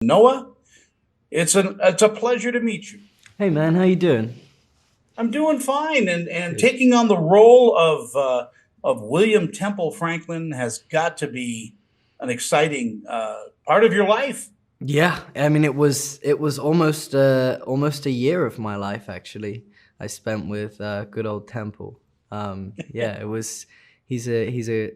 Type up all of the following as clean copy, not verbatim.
Noah, it's a pleasure to meet you. Hey man, how you doing? I'm doing fine, and Good. taking on the role of William Temple Franklin has got to be an exciting part of your life. Yeah, I mean it was almost a year of my life actually. I spent with good old Temple. Yeah, it was. He's a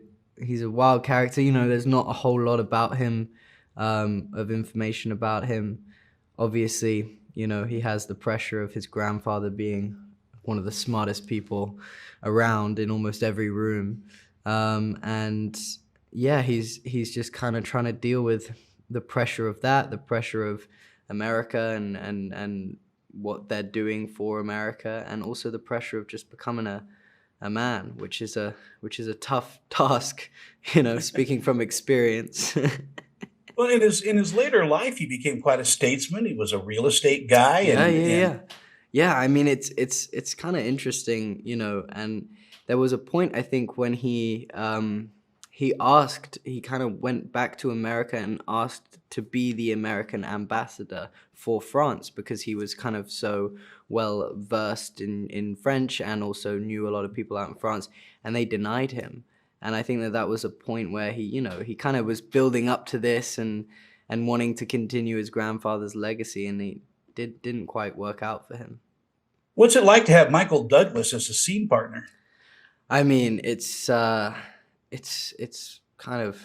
wild character. You know, there's not a whole lot about him, of information about him. Obviously, you know, he has the pressure of his grandfather being one of the smartest people around in almost every room, and yeah, he's just kind of trying to deal with the pressure of that, the pressure of America and what they're doing for America, and also the pressure of just becoming a man, which is a tough task, you know, speaking from experience. Well, in his later life, he became quite a statesman. He was a real estate guy, Yeah, and yeah, and yeah. Yeah, I mean it's kind of interesting, you know, and there was a point I think when he kind of went back to America and asked to be the American ambassador for France because he was kind of so well versed in French and also knew a lot of people out in France, and they denied him. And I think that that was a point where he, you know, he kind of was building up to this and wanting to continue his grandfather's legacy, and he didn't quite work out for him. what's it like to have Michael Douglas as a scene partner? I mean, it's kind of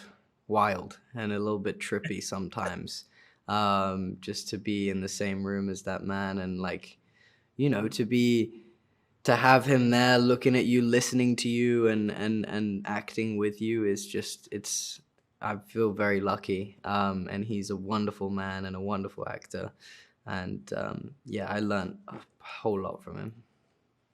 wild and a little bit trippy sometimes, just to be in the same room as that man and like, you know, to have him there looking at you, listening to you, and acting with you is just it's. I feel very lucky, and he's a wonderful man and a wonderful actor, and yeah, I learned a whole lot from him.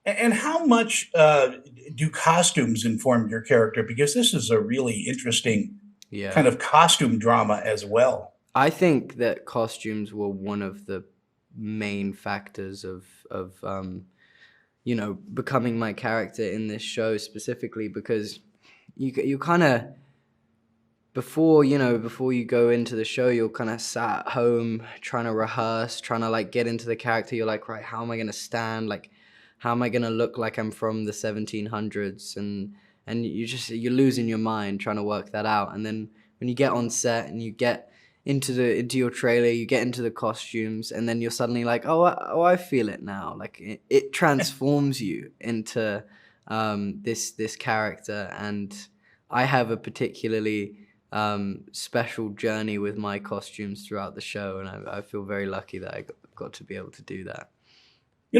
And how much do costumes inform your character? Because this is a really interesting Yeah. kind of costume drama as well. I think that costumes were one of the main factors of you know, becoming my character in this show specifically because you kind of before, you know, before you go into the show, you're kind of sat at home trying to rehearse, trying to like get into the character. You're like, right, how am I going to stand? Like, how am I going to look like I'm from the 1700s? And you're losing your mind trying to work that out. And then when you get on set and you get into your trailer, you get into the costumes, and then you're suddenly like, I feel it now. Like it transforms you into this character, and I have a particularly special journey with my costumes throughout the show, and I feel very lucky that I got to be able to do that.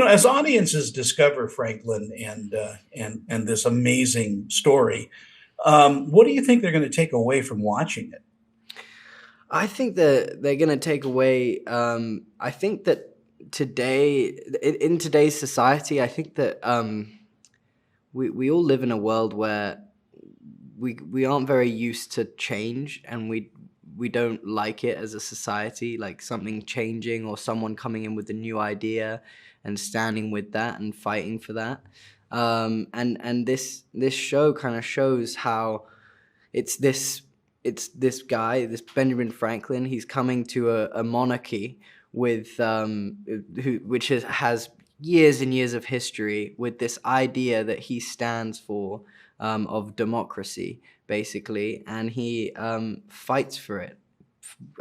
As audiences discover Franklin and this amazing story, what do you think they're going to take away from watching it? I think that they're gonna take away. I think that in today's society, I think that we all live in a world where we aren't very used to change, and we don't like it as a society, like something changing or someone coming in with a new idea and standing with that and fighting for that. And this show kind of shows how it's this guy, this Benjamin Franklin. He's coming to a monarchy with which has years and years of history with this idea that he stands for, of democracy, basically, and he fights for it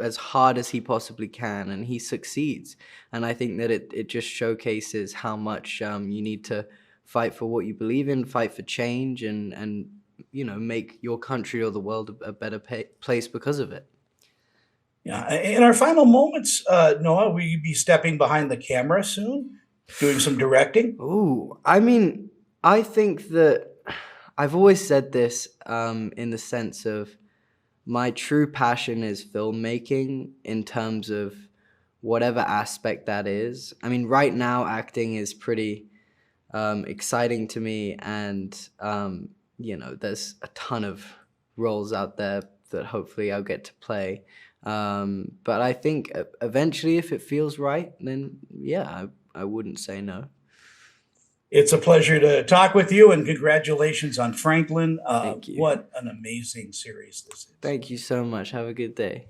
as hard as he possibly can, and he succeeds. And I think that it just showcases how much you need to fight for what you believe in, fight for change, and you know, make your country or the world a better place because of it. Yeah. In our final moments, Noah, will you be stepping behind the camera soon, doing some directing? Ooh, I mean, I think that I've always said this, in the sense of my true passion is filmmaking in terms of whatever aspect that is. I mean, right now acting is pretty exciting to me, and you know, there's a ton of roles out there that hopefully I'll get to play. But I think eventually, if it feels right, then yeah, I wouldn't say no. It's a pleasure to talk with you, and congratulations on Franklin. Thank you. What an amazing series this is. Thank you so much. Have a good day.